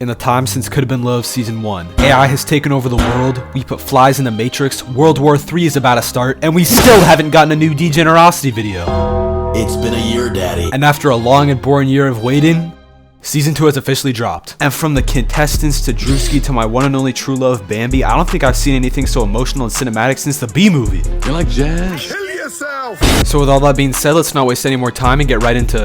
In the time since Coulda Been Love Season 1, AI has taken over the world, we put flies in the Matrix, World War III is about to start, and we still haven't gotten a new Degenerosity video. It's been a year, Daddy. And after a long and boring year of waiting, Season 2 has officially dropped. And from the contestants to Druski to my one and only true love, Bambi, I don't think I've seen anything so emotional and cinematic since the B movie. You like jazz? Kill yourself! So with all that being said, let's not waste any more time and get right into...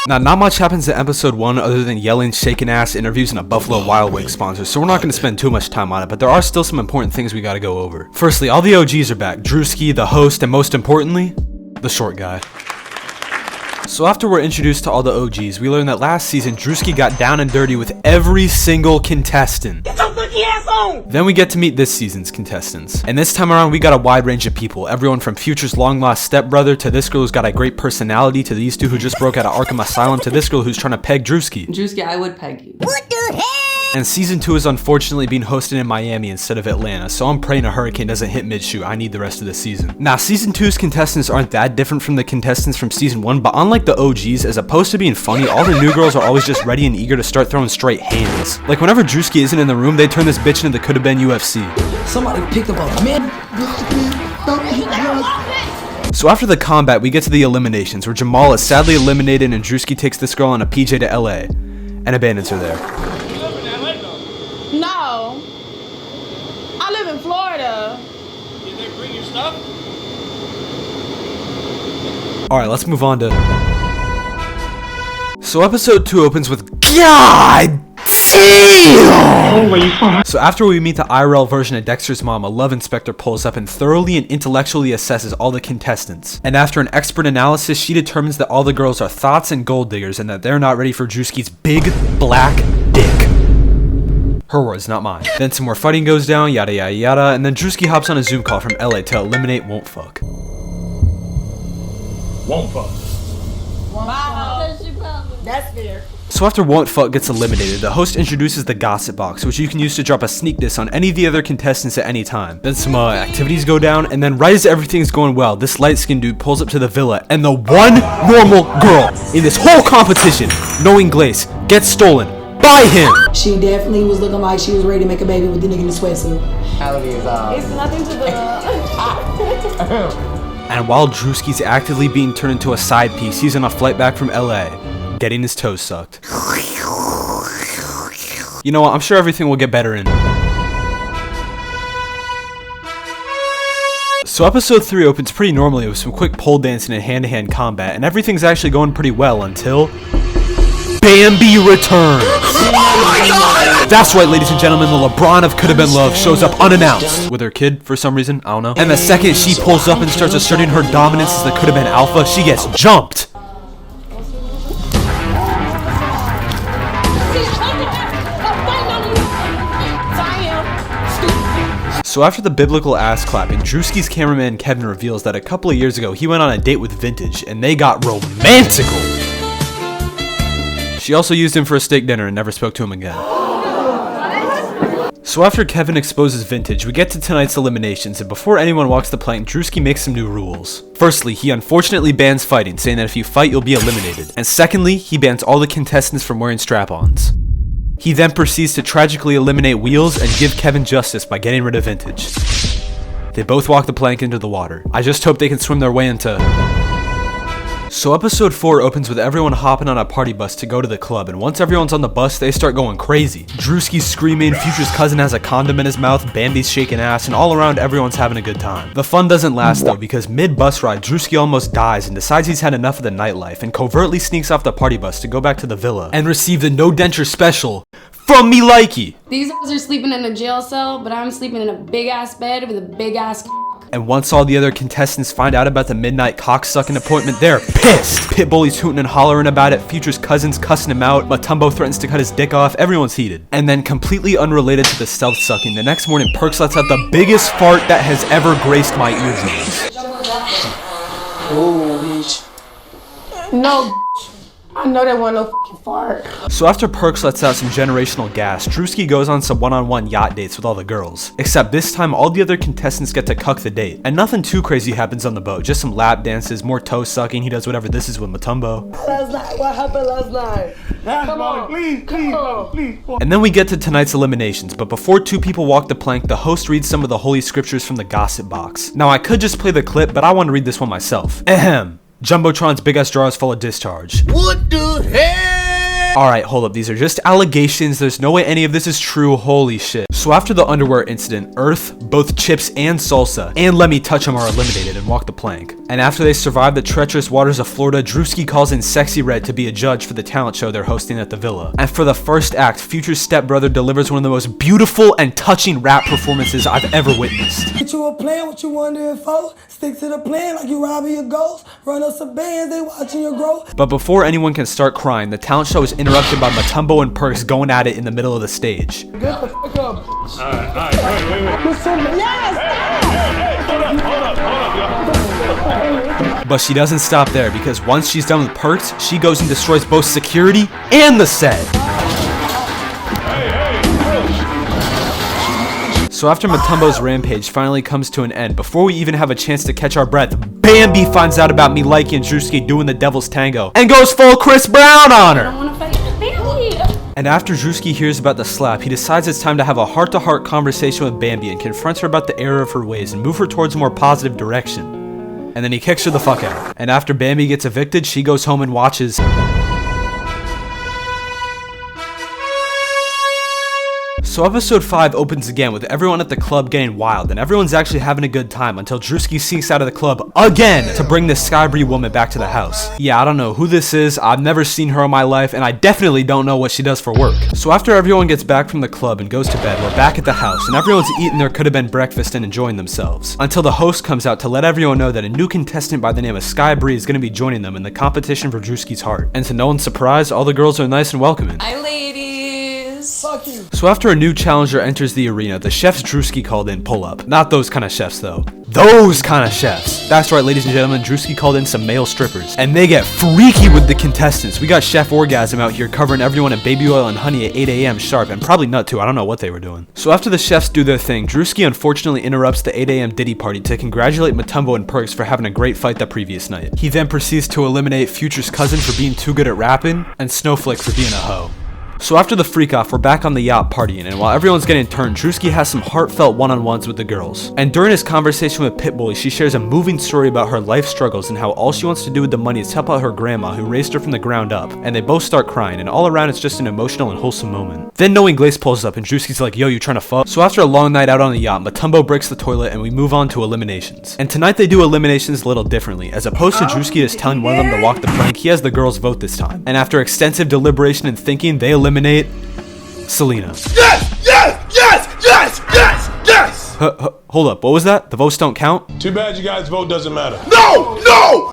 Now, not much happens in episode 1 other than yelling, shaking ass interviews, and a Buffalo Wild Wings sponsor, so we're not going to spend too much time on it, but there are still some important things we gotta go over. Firstly, all the OGs are back. Druski, the host, and most importantly, the short guy. So after we're introduced to all the OGs, we learn that last season, Druski got down and dirty with every single contestant. Get your funky ass on! Then we get to meet this season's contestants. And this time around, we got a wide range of people. Everyone from Future's long-lost stepbrother, to this girl who's got a great personality, to these two who just broke out of Arkham Asylum, to this girl who's trying to peg Druski. Druski, I would peg you. What the hell? And season 2 is unfortunately being hosted in Miami instead of Atlanta, so I'm praying a hurricane doesn't hit mid-shoot. I need the rest of the season. Now, season 2's contestants aren't that different from the contestants from season 1, but unlike the OGs, as opposed to being funny, all the new girls are always just ready and eager to start throwing straight hands. Like whenever Druski isn't in the room, they turn this bitch into the Coulda Been UFC. Somebody picked up a man. So after the combat, we get to the eliminations, where Jamal is sadly eliminated and Druski takes this girl on a PJ to LA, and abandons her there. No. I live in Florida. Did they bring your stuff? Alright, let's move on to... So episode 2 opens with God damn! So after we meet the IRL version of Dexter's mom, a love inspector pulls up and thoroughly and intellectually assesses all the contestants. And after an expert analysis, she determines that all the girls are thoughts and gold diggers and that they're not ready for Druski's big black dick. Her words, not mine. Then some more fighting goes down, yada yada yada, and then Druski hops on a Zoom call from LA to eliminate Won't Fuck. Won't fuck. Wow. That's fair. So after Won't Fuck gets eliminated, the host introduces the Gossip Box, which you can use to drop a sneak diss on any of the other contestants at any time. Then some activities go down, and then right as everything's going well, this light-skinned dude pulls up to the villa, and the one normal girl in this whole competition, knowing Glace, gets stolen by him. She definitely was looking like she was ready to make a baby with the nigga in the sweatsuit. It's nothing to the... And while Druski's actively being turned into a side piece, he's on a flight back from LA, getting his toes sucked. You know what, I'm sure everything will get better in. So episode 3 opens pretty normally with some quick pole dancing and hand-to-hand combat, and everything's actually going pretty well until... Bambi returns! That's right, ladies and gentlemen, the LeBron of Coulda Been Love shows up unannounced with her kid for some reason, I don't know. And the second she pulls up and starts asserting her dominance as the Coulda Been Alpha, she gets jumped! So after the biblical ass clapping, Druski's cameraman Kevin reveals that a couple of years ago he went on a date with Vintage and they got romantical. She also used him for a steak dinner and never spoke to him again. So after Kevin exposes Vintage, we get to tonight's eliminations, and before anyone walks the plank, Druski makes some new rules. Firstly, he unfortunately bans fighting, saying that if you fight, you'll be eliminated. And secondly, he bans all the contestants from wearing strap-ons. He then proceeds to tragically eliminate Wheels and give Kevin justice by getting rid of Vintage. They both walk the plank into the water. I just hope they can swim their way into... So episode 4 opens with everyone hopping on a party bus to go to the club, and once everyone's on the bus, they start going crazy. Druski's screaming, Future's cousin has a condom in his mouth, Bambi's shaking ass, and all around everyone's having a good time. The fun doesn't last though, because mid-bus ride, Druski almost dies and decides he's had enough of the nightlife, and covertly sneaks off the party bus to go back to the villa, and receive the No Denture special from me likey. These guys are sleeping in a jail cell, but I'm sleeping in a big-ass bed with a big-ass... And once all the other contestants find out about the midnight cocksucking appointment, they're pissed! Pitbull's hooting and hollering about it, Future's cousin's cussing him out, Matumbo threatens to cut his dick off, everyone's heated. And then completely unrelated to the stealth sucking, the next morning Perks lets out the biggest fart that has ever graced my eardrums. Oh, bitch. No, I know that wasn't no fucking fart. So after Perks lets out some generational gas, Druski goes on some one-on-one yacht dates with all the girls. Except this time, all the other contestants get to cuck the date. And nothing too crazy happens on the boat, just some lap dances, more toe sucking, he does whatever this is with Matumbo. Last night, what happened last night? Come on, Please. And then we get to tonight's eliminations, but before two people walk the plank, the host reads some of the holy scriptures from the gossip box. Now I could just play the clip, but I want to read this one myself. Ahem. Jumbotron's big ass jar is full of discharge. What the hell? Alright, hold up, these are just allegations, there's no way any of this is true, holy shit. So after the underwear incident, Earth, both Chips and Salsa, and Let Me Touch 'Em are eliminated and walk the plank. And after they survive the treacherous waters of Florida, Druski calls in Sexy Red to be a judge for the talent show they're hosting at the villa. And for the first act, Future's stepbrother delivers one of the most beautiful and touching rap performances I've ever witnessed. Get you a plan, what you wondering for? Stick to the plan like you robbing your ghost. Run up some bands, they watching your growth. But before anyone can start crying, the talent show is interrupted by Matumbo and Perks going at it in the middle of the stage. Alright, wait. But she doesn't stop there, because once she's done with Perks, she goes and destroys both security and the set. So after Matumbo's rampage finally comes to an end, before we even have a chance to catch our breath, Bambi finds out about me liking Druski doing the devil's tango and goes full Chris Brown on I don't her. want to fight Bambi. And after Druski hears about the slap, he decides it's time to have a heart-to-heart conversation with Bambi and confronts her about the error of her ways and move her towards a more positive direction. And then he kicks her the fuck out. And after Bambi gets evicted, she goes home and watches. So episode 5 opens again with everyone at the club getting wild, and everyone's actually having a good time until Druski sneaks out of the club again to bring this Skybree woman back to the house. Yeah, I don't know who this is, I've never seen her in my life, and I definitely don't know what she does for work. So after everyone gets back from the club and goes to bed, we're back at the house, and everyone's eating their could have been breakfast and enjoying themselves. Until the host comes out to let everyone know that a new contestant by the name of Skybree is going to be joining them in the competition for Druski's heart. And to no one's surprise, all the girls are nice and welcoming. Hi, ladies. Fuck you. So after a new challenger enters the arena, the chefs Druski called in pull up. Not those kind of chefs though. Those kind of chefs. That's right, ladies and gentlemen, Druski called in some male strippers. And they get freaky with the contestants. We got Chef Orgasm out here covering everyone in baby oil and honey at 8 a.m. sharp, and probably nut too, I don't know what they were doing. So after the chefs do their thing, Druski unfortunately interrupts the 8 a.m. Diddy party to congratulate Matumbo and Perks for having a great fight the previous night. He then proceeds to eliminate Future's cousin for being too good at rapping, and Snowflake for being a hoe. So after the freak off, we're back on the yacht partying, and while everyone's getting turned, Druski has some heartfelt one-on-ones with the girls. And during his conversation with Pitbull, she shares a moving story about her life struggles and how all she wants to do with the money is help out her grandma who raised her from the ground up. And they both start crying, and all around it's just an emotional and wholesome moment. Then No Inglés pulls up, and Druski's like, yo, you trying to fuck? So after a long night out on the yacht, Matumbo breaks the toilet, and we move on to eliminations. And tonight they do eliminations a little differently. As opposed to Druski just telling one of them to walk the plank, he has the girls vote this time. And after extensive deliberation and thinking, they eliminate Selena. Yes! Hold up, what was that? The votes don't count? Too bad you guys' vote doesn't matter. No!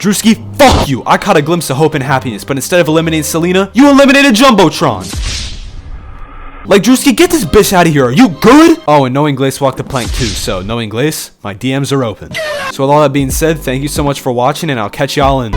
Druski, fuck you! I caught a glimpse of hope and happiness, but instead of eliminating Selena, you eliminated Jumbotron! Like, Druski, get this bitch out of here, are you good? Oh, and No Inglés walked the plank too, so No Inglés, my DMs are open. So with all that being said, thank you so much for watching, and I'll catch y'all in